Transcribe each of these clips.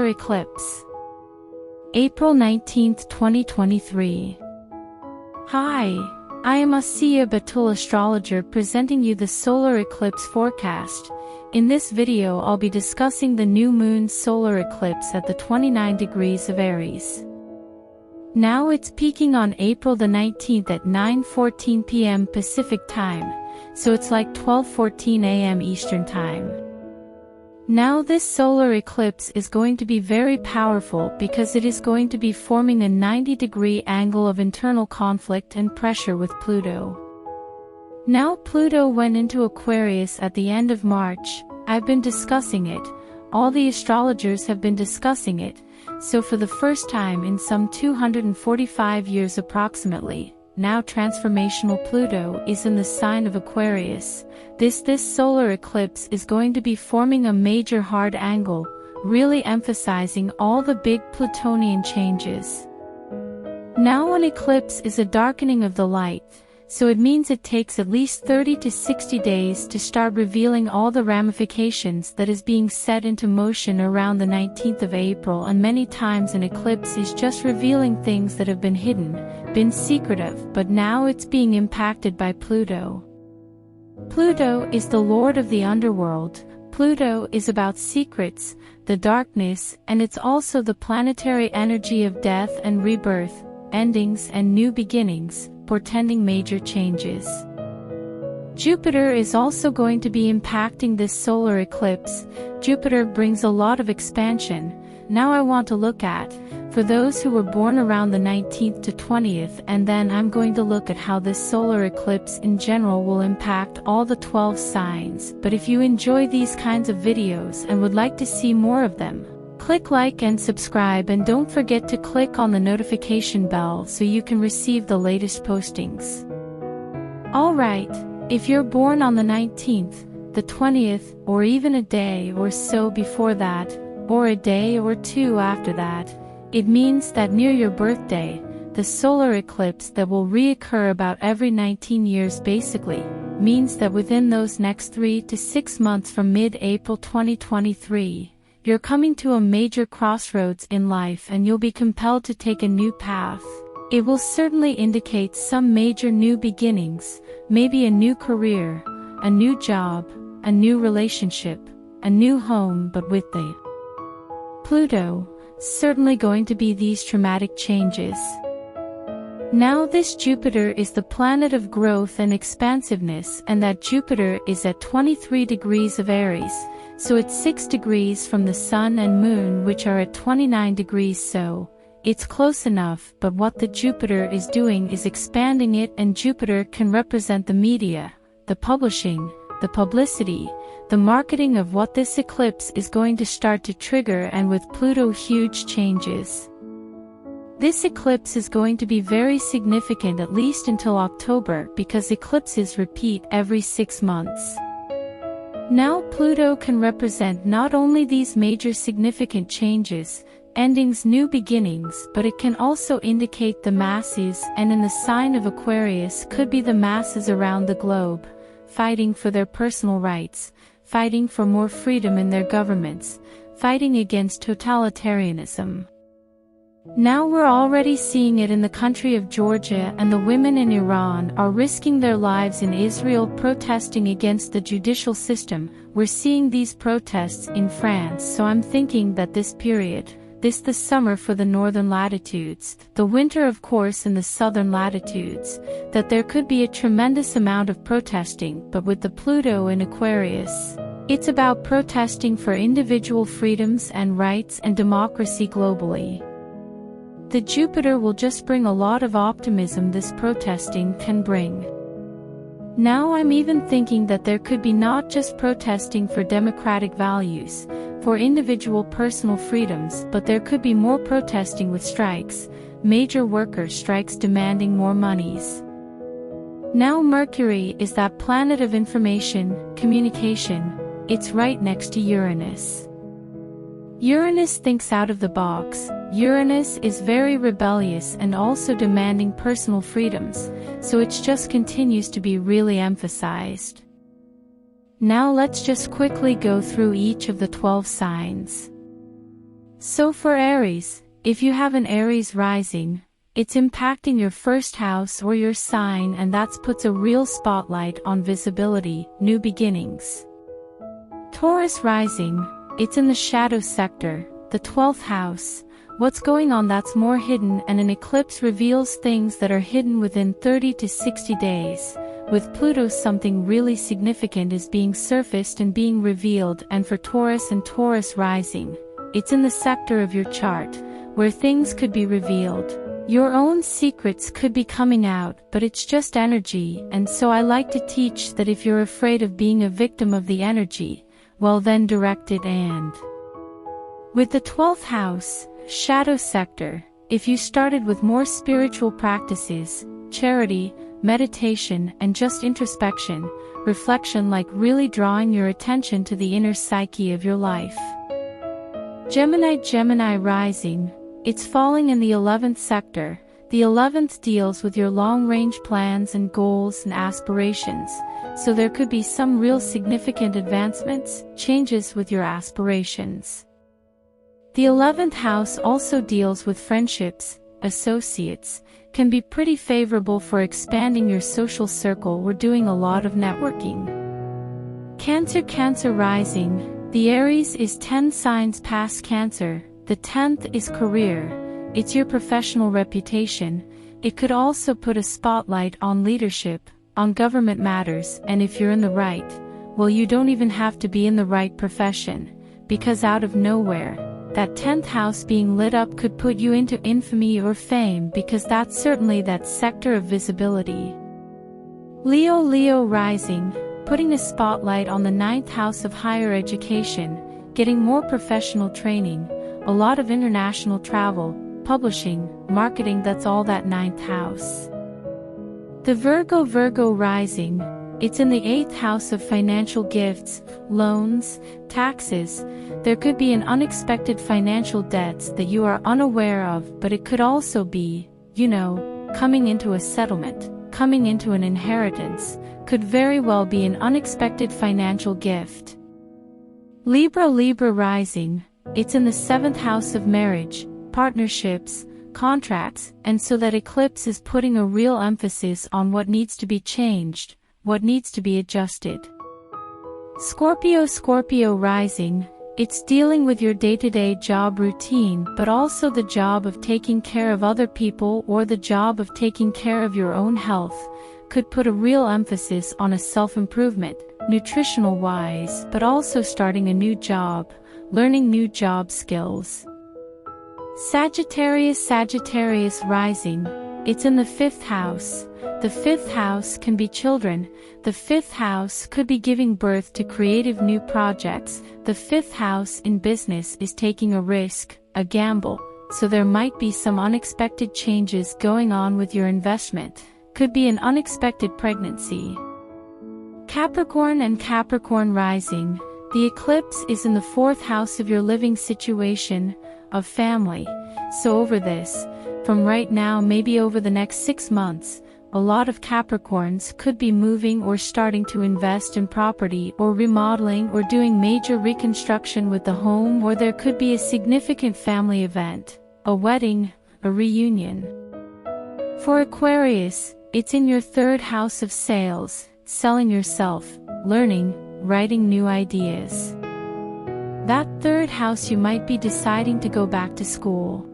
solar eclipse. April 19, 2023. Hi, I am Asiya Batool astrologer presenting you the solar eclipse forecast. In this video I'll be discussing the new moon solar eclipse at the 29 degrees of Aries. Now it's peaking on April the 19th at 9:14 p.m. Pacific time, so it's like 12:14 a.m. Eastern time. Now this solar eclipse is going to be very powerful because it is going to be forming a 90-degree angle of internal conflict and pressure with Pluto. Now Pluto went into Aquarius at the end of March. I've been discussing it, all the astrologers have been discussing it, so for the first time in some 245 years approximately, now transformational Pluto is in the sign of Aquarius. This solar eclipse is going to be forming a major hard angle, really emphasizing all the big Plutonian changes. Now an eclipse is a darkening of the light, so it means it takes at least 30 to 60 days to start revealing all the ramifications that is being set into motion around the 19th of April, and many times an eclipse is just revealing things that have been hidden, been secretive, but now it's being impacted by Pluto. Pluto is the lord of the underworld. Pluto is about secrets, the darkness, and it's also the planetary energy of death and rebirth, endings and new beginnings, portending major changes. Jupiter is also going to be impacting this solar eclipse. Jupiter brings a lot of expansion. Now I want to look at, for those who were born around the 19th to 20th, and then I'm going to look at how this solar eclipse in general will impact all the 12 signs. But if you enjoy these kinds of videos and would like to see more of them, click like and subscribe, and don't forget to click on the notification bell so you can receive the latest postings. Alright, if you're born on the 19th, the 20th, or even a day or so before that, or a day or two after that, it means that near your birthday, the solar eclipse that will reoccur about every 19 years basically, means that within those next 3 to 6 months from mid-April 2023, you're coming to a major crossroads in life and you'll be compelled to take a new path. It will certainly indicate some major new beginnings, maybe a new career, a new job, a new relationship, a new home, but with the Pluto, certainly going to be these traumatic changes. Now this Jupiter is the planet of growth and expansiveness, and that Jupiter is at 23 degrees of Aries, so it's 6 degrees from the Sun and Moon, which are at 29 degrees, so it's close enough. But what the Jupiter is doing is expanding it, and Jupiter can represent the media, the publishing, the publicity, the marketing of what this eclipse is going to start to trigger, and with Pluto huge changes. This eclipse is going to be very significant at least until October, because eclipses repeat every 6 months. Now Pluto can represent not only these major significant changes, endings, new beginnings, but it can also indicate the masses, and in the sign of Aquarius could be the masses around the globe, fighting for their personal rights, fighting for more freedom in their governments, fighting against totalitarianism. Now we're already seeing it in the country of Georgia, and the women in Iran are risking their lives in Israel protesting against the judicial system. We're seeing these protests in France, so I'm thinking that this period, the summer for the northern latitudes, the winter of course in the southern latitudes, that there could be a tremendous amount of protesting. But with the Pluto in Aquarius, it's about protesting for individual freedoms and rights and democracy globally. The Jupiter will just bring a lot of optimism this protesting can bring. Now I'm even thinking that there could be not just protesting for democratic values, for individual personal freedoms, but there could be more protesting with strikes, major worker strikes demanding more monies. Now Mercury is that planet of information, communication, it's right next to Uranus. Uranus thinks out of the box. Uranus is very rebellious and also demanding personal freedoms, so it just continues to be really emphasized. Now let's just quickly go through each of the 12 signs. So for Aries, if you have an Aries rising, it's impacting your first house or your sign, and that puts a real spotlight on visibility, new beginnings. Taurus rising, it's in the shadow sector, the 12th house. What's going on that's more hidden, and an eclipse reveals things that are hidden within 30 to 60 days. With Pluto, something really significant is being surfaced and being revealed, and for Taurus and Taurus rising, it's in the sector of your chart, where things could be revealed. Your own secrets could be coming out, but it's just energy, and so I like to teach that if you're afraid of being a victim of the energy, well then direct it. And with the 12th house, shadow sector, if you started with more spiritual practices, charity, meditation, and just introspection, reflection, like really drawing your attention to the inner psyche of your life. Gemini rising, it's falling in the 11th sector. The 11th deals with your long-range plans and goals and aspirations, so there could be some real significant advancements, changes with your aspirations. The 11th house also deals with friendships, associates, can be pretty favorable for expanding your social circle or doing a lot of networking. Cancer rising, the Aries is 10 signs past Cancer, the 10th is career, it's your professional reputation. It could also put a spotlight on leadership, on government matters, and if you're in the right, well, you don't even have to be in the right profession, because out of nowhere, that 10th house being lit up could put you into infamy or fame, because that's certainly that sector of visibility. Leo rising, putting a spotlight on the 9th house of higher education, getting more professional training, a lot of international travel, publishing, marketing, that's all that 9th house. The Virgo rising, it's in the 8th house of financial gifts, loans, taxes. There could be an unexpected financial debts that you are unaware of, but it could also be, coming into a settlement, coming into an inheritance, could very well be an unexpected financial gift. Libra rising, it's in the 7th house of marriage, partnerships, contracts, and so that eclipse is putting a real emphasis on what needs to be changed, what needs to be adjusted. Scorpio rising, it's dealing with your day-to-day job routine, but also the job of taking care of other people or the job of taking care of your own health, could put a real emphasis on a self-improvement, nutritional-wise, but also starting a new job, learning new job skills. Sagittarius rising, it's in the 5th house. The 5th house can be children. The 5th house could be giving birth to creative new projects. The 5th house in business is taking a risk, a gamble, so there might be some unexpected changes going on with your investment. Could be an unexpected pregnancy. Capricorn rising, the eclipse is in the 4th house of your living situation, of family. So over this, from right now, maybe over the next 6 months, a lot of Capricorns could be moving or starting to invest in property or remodeling or doing major reconstruction with the home, or there could be a significant family event, a wedding, a reunion. For Aquarius, it's in your 3rd house of sales, selling yourself, learning, writing new ideas. That 3rd house, you might be deciding to go back to school.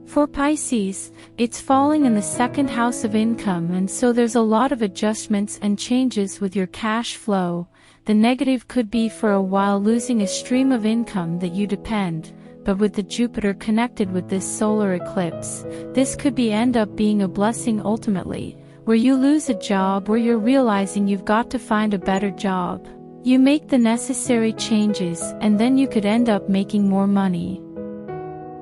For Pisces, it's falling in the 2nd house of income, and so there's a lot of adjustments and changes with your cash flow. The negative could be for a while losing a stream of income that you depend, but with the Jupiter connected with this solar eclipse, this could end up being a blessing ultimately, where you lose a job or you're realizing you've got to find a better job. You make the necessary changes, and then you could end up making more money.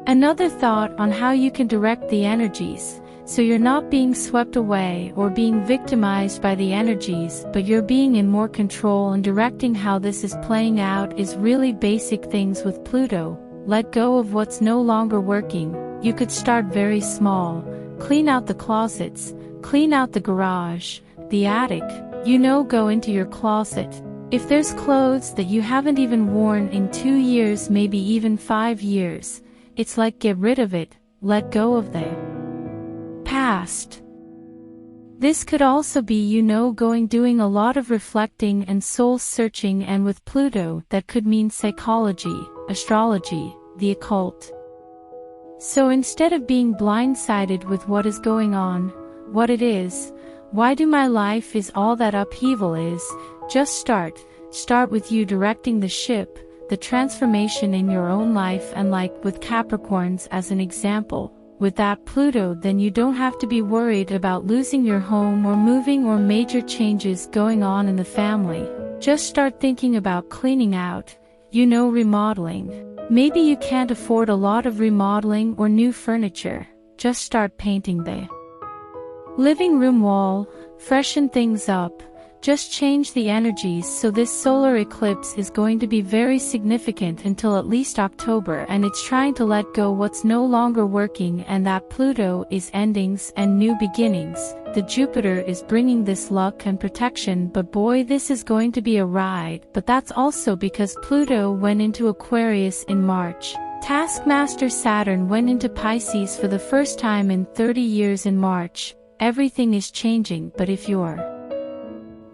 Another thought on how you can direct the energies, so you're not being swept away or being victimized by the energies, but you're being in more control and directing how this is playing out, is really basic things with Pluto. Let go of what's no longer working. You could start very small, clean out the closets, clean out the garage, the attic, go into your closet, If there's clothes that you haven't even worn in 2 years, maybe even 5 years, it's like get rid of it, let go of the past. This could also be, doing a lot of reflecting and soul searching, and with Pluto, that could mean psychology, astrology, the occult. So instead of being blindsided with what is going on, what it is, why do my life is all that upheaval is, just start with you directing the ship, the transformation in your own life. And like with Capricorns as an example, with that Pluto, then you don't have to be worried about losing your home or moving or major changes going on in the family. Just start thinking about cleaning out, remodeling. Maybe you can't afford a lot of remodeling or new furniture, just start painting the living room wall, freshen things up, just change the energies. So this solar eclipse is going to be very significant until at least October, and it's trying to let go what's no longer working, and that Pluto is endings and new beginnings. The Jupiter is bringing this luck and protection, but boy, this is going to be a ride. But that's also because Pluto went into Aquarius in March. Taskmaster Saturn went into Pisces for the first time in 30 years in March. Everything is changing, but if you're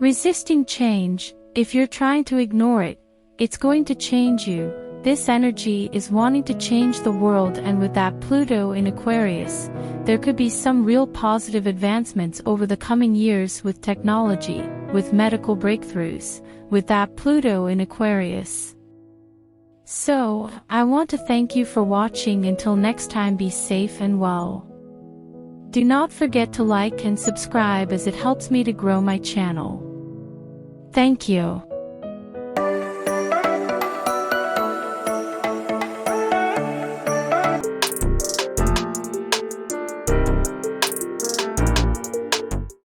resisting change, if you're trying to ignore it, it's going to change you. This energy is wanting to change the world, and with that Pluto in Aquarius, there could be some real positive advancements over the coming years with technology, with medical breakthroughs, with that Pluto in Aquarius. So, I want to thank you for watching. Until next time, be safe and well. Do not forget to like and subscribe, as it helps me to grow my channel. Thank you.